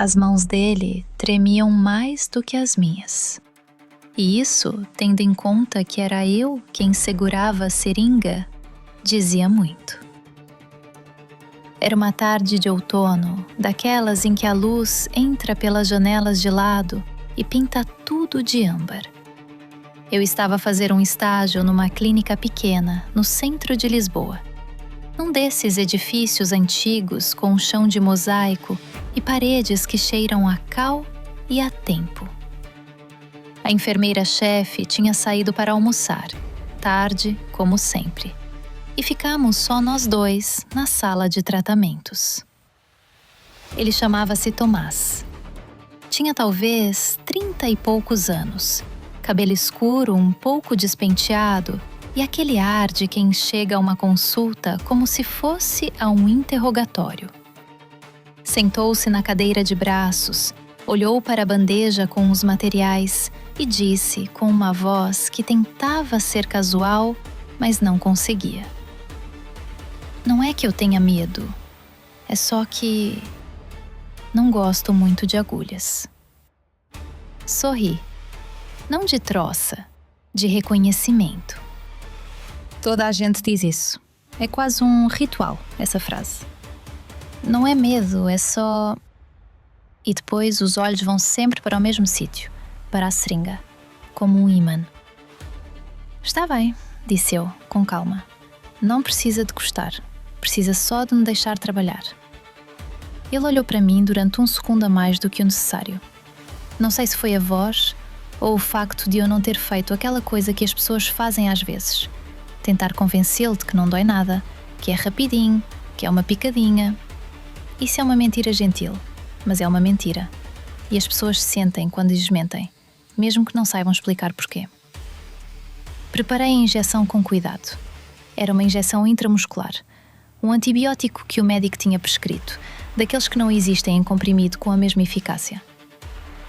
As mãos dele tremiam mais do que as minhas. E isso, tendo em conta que era eu quem segurava a seringa, dizia muito. Era uma tarde de outono, daquelas em que a luz entra pelas janelas de lado e pinta tudo de âmbar. Eu estava a fazer um estágio numa clínica pequena, no centro de Lisboa. Num desses edifícios antigos com um chão de mosaico e paredes que cheiram a cal e a tempo. A enfermeira-chefe tinha saído para almoçar, tarde, como sempre, e ficamos só nós dois na sala de tratamentos. Ele chamava-se Tomás. Tinha talvez 30 e poucos anos, cabelo escuro um pouco despenteado e aquele ar de quem chega a uma consulta como se fosse a um interrogatório. Sentou-se na cadeira de braços, olhou para a bandeja com os materiais e disse com uma voz que tentava ser casual, mas não conseguia. Não é que eu tenha medo, é só que não gosto muito de agulhas. Sorri, não de troça, de reconhecimento. Toda a gente diz isso. É quase um ritual, essa frase. Não é medo, é só... E depois os olhos vão sempre para o mesmo sítio, para a seringa, como um ímã. Está bem, disse eu, com calma. Não precisa de gostar, precisa só de me deixar trabalhar. Ele olhou para mim durante um segundo a mais do que o necessário. Não sei se foi a voz ou o facto de eu não ter feito aquela coisa que as pessoas fazem às vezes. Tentar convencê-lo de que não dói nada, que é rapidinho, que é uma picadinha. Isso é uma mentira gentil, mas é uma mentira. E as pessoas sentem quando lhes mentem, mesmo que não saibam explicar porquê. Preparei a injeção com cuidado. Era uma injeção intramuscular, um antibiótico que o médico tinha prescrito, daqueles que não existem em comprimido com a mesma eficácia.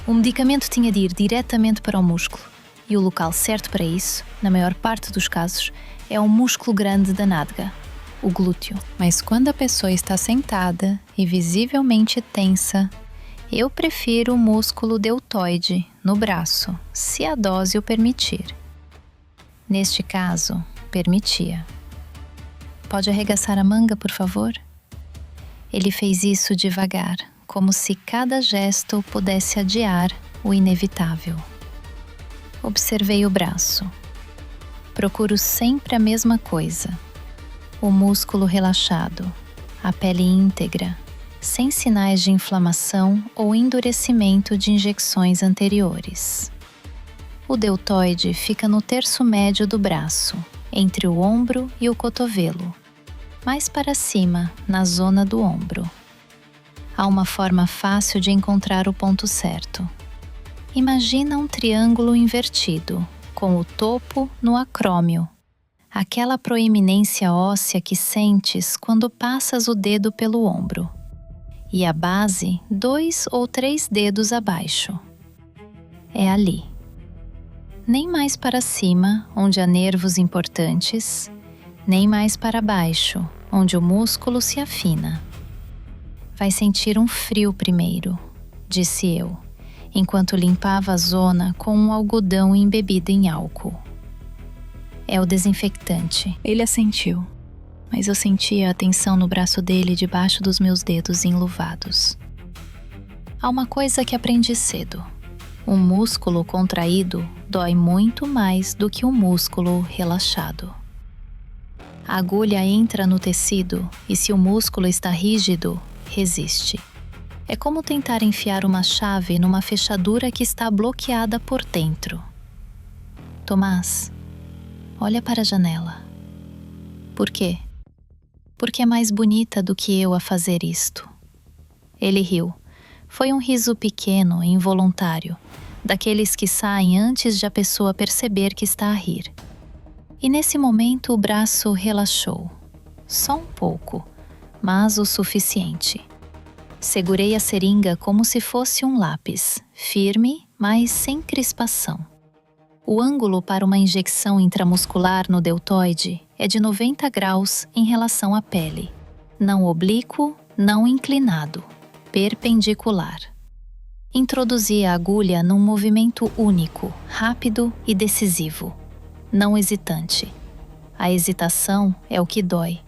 O medicamento tinha de ir diretamente para o músculo, e o local certo para isso, na maior parte dos casos, é o músculo grande da nádega, o glúteo. Mas quando a pessoa está sentada e visivelmente tensa, eu prefiro o músculo deltoide, no braço, se a dose o permitir. Neste caso, permitia. Pode arregaçar a manga, por favor? Ele fez isso devagar, como se cada gesto pudesse adiar o inevitável. Observei o braço. Procuro sempre a mesma coisa. O músculo relaxado, a pele íntegra, sem sinais de inflamação ou endurecimento de injeções anteriores. O deltoide fica no terço médio do braço, entre o ombro e o cotovelo, mais para cima, na zona do ombro. Há uma forma fácil de encontrar o ponto certo. Imagina um triângulo invertido, com o topo no acrômio, aquela proeminência óssea que sentes quando passas o dedo pelo ombro, e a base 2 ou 3 dedos abaixo. É ali. Nem mais para cima, onde há nervos importantes, nem mais para baixo, onde o músculo se afina. Vai sentir um frio primeiro, disse eu, enquanto limpava a zona com um algodão embebido em álcool. É o desinfectante. Ele assentiu, mas eu sentia a tensão no braço dele debaixo dos meus dedos enluvados. Há uma coisa que aprendi cedo. Um músculo contraído dói muito mais do que um músculo relaxado. A agulha entra no tecido e, se o músculo está rígido, resiste. É como tentar enfiar uma chave numa fechadura que está bloqueada por dentro. Tomás, olha para a janela. Por quê? Porque é mais bonita do que eu a fazer isto. Ele riu. Foi um riso pequeno, involuntário, daqueles que saem antes de a pessoa perceber que está a rir. E nesse momento o braço relaxou. Só um pouco, mas o suficiente. Segurei a seringa como se fosse um lápis, firme, mas sem crispação. O ângulo para uma injecção intramuscular no deltoide é de 90 graus em relação à pele. Não oblíquo, não inclinado. Perpendicular. Introduzi a agulha num movimento único, rápido e decisivo, não hesitante. A hesitação é o que dói.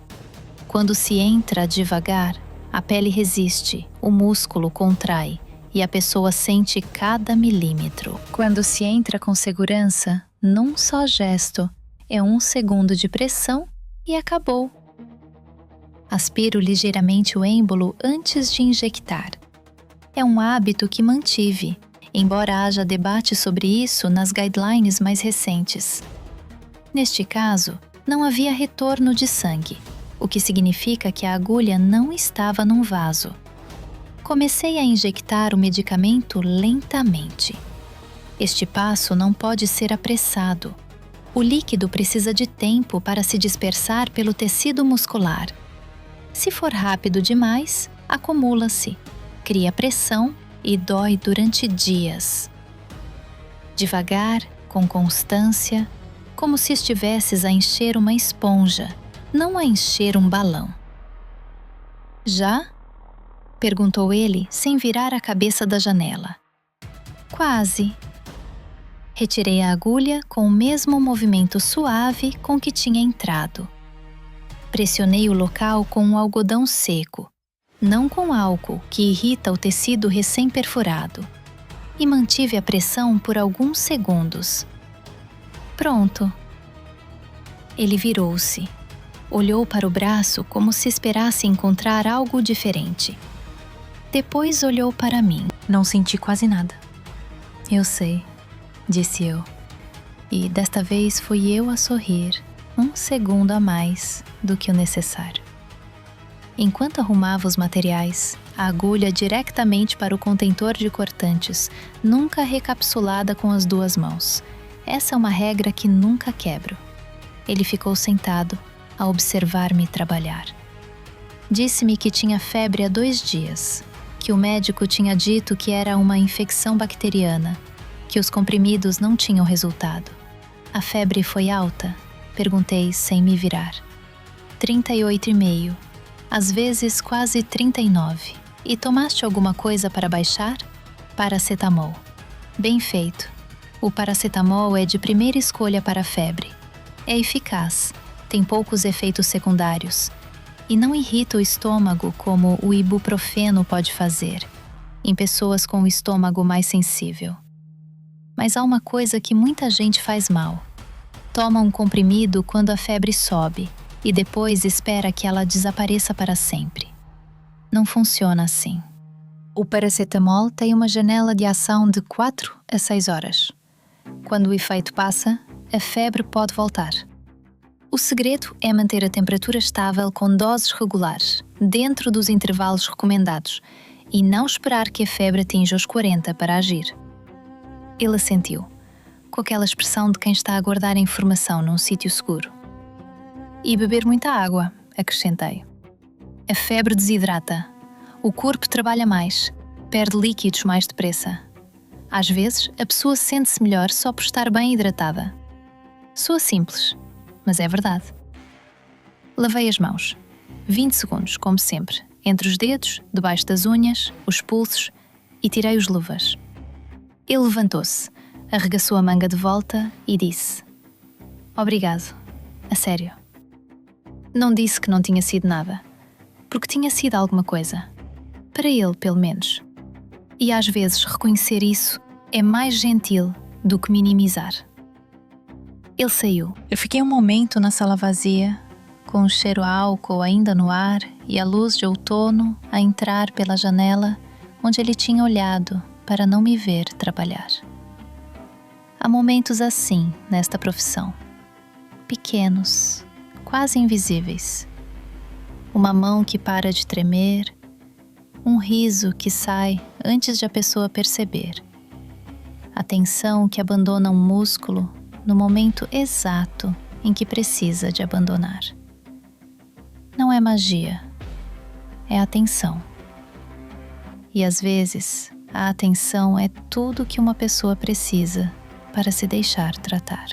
Quando se entra devagar, a pele resiste, o músculo contrai e a pessoa sente cada milímetro. Quando se entra com segurança, num só gesto, é 1 segundo de pressão e acabou. Aspiro ligeiramente o êmbolo antes de injectar. É um hábito que mantive, embora haja debate sobre isso nas guidelines mais recentes. Neste caso, não havia retorno de sangue, o que significa que a agulha não estava num vaso. Comecei a injectar o medicamento lentamente. Este passo não pode ser apressado. O líquido precisa de tempo para se dispersar pelo tecido muscular. Se for rápido demais, acumula-se, cria pressão e dói durante dias. Devagar, com constância, como se estivesses a encher uma esponja, não a encher um balão. Já? Perguntou ele, sem virar a cabeça da janela. Quase. Retirei a agulha com o mesmo movimento suave com que tinha entrado. Pressionei o local com um algodão seco, não com álcool, que irrita o tecido recém-perfurado, e mantive a pressão por alguns segundos. Pronto. Ele virou-se. Olhou para o braço como se esperasse encontrar algo diferente. Depois olhou para mim. Não senti quase nada. Eu sei, disse eu. E desta vez fui eu a sorrir, 1 segundo a mais do que o necessário. Enquanto arrumava os materiais, a agulha diretamente para o contentor de cortantes, nunca recapsulada com as 2 mãos. Essa é uma regra que nunca quebro. Ele ficou sentado, a observar-me trabalhar. Disse-me que tinha febre há 2 dias, que o médico tinha dito que era uma infecção bacteriana, que os comprimidos não tinham resultado. A febre foi alta? Perguntei sem me virar. 38,5, às vezes quase 39. E tomaste alguma coisa para baixar? Paracetamol. Bem feito. O paracetamol é de primeira escolha para a febre. É eficaz, tem poucos efeitos secundários e não irrita o estômago como o ibuprofeno pode fazer, em pessoas com o estômago mais sensível. Mas há uma coisa que muita gente faz mal. Toma um comprimido quando a febre sobe e depois espera que ela desapareça para sempre. Não funciona assim. O paracetamol tem uma janela de ação de 4 a 6 horas. Quando o efeito passa, a febre pode voltar. O segredo é manter a temperatura estável com doses regulares, dentro dos intervalos recomendados, e não esperar que a febre atinja os 40 para agir. Ele assentiu, com aquela expressão de quem está a guardar a informação num sítio seguro. E beber muita água, acrescentei. A febre desidrata. O corpo trabalha mais, perde líquidos mais depressa. Às vezes, a pessoa sente-se melhor só por estar bem hidratada. Soa simples, mas é verdade. Lavei as mãos. 20 segundos, como sempre, entre os dedos, debaixo das unhas, os pulsos, e tirei os luvas. Ele levantou-se, arregaçou a manga de volta e disse: Obrigado, a sério. Não disse que não tinha sido nada, porque tinha sido alguma coisa. Para ele, pelo menos. E às vezes reconhecer isso é mais gentil do que minimizar. Ele saiu. Eu fiquei um momento na sala vazia, com o cheiro a álcool ainda no ar e a luz de outono a entrar pela janela onde ele tinha olhado para não me ver trabalhar. Há momentos assim nesta profissão. Pequenos, quase invisíveis. Uma mão que para de tremer, um riso que sai antes de a pessoa perceber. A tensão que abandona um músculo no momento exato em que precisa de abandonar. Não é magia, é atenção. E às vezes, a atenção é tudo que uma pessoa precisa para se deixar tratar.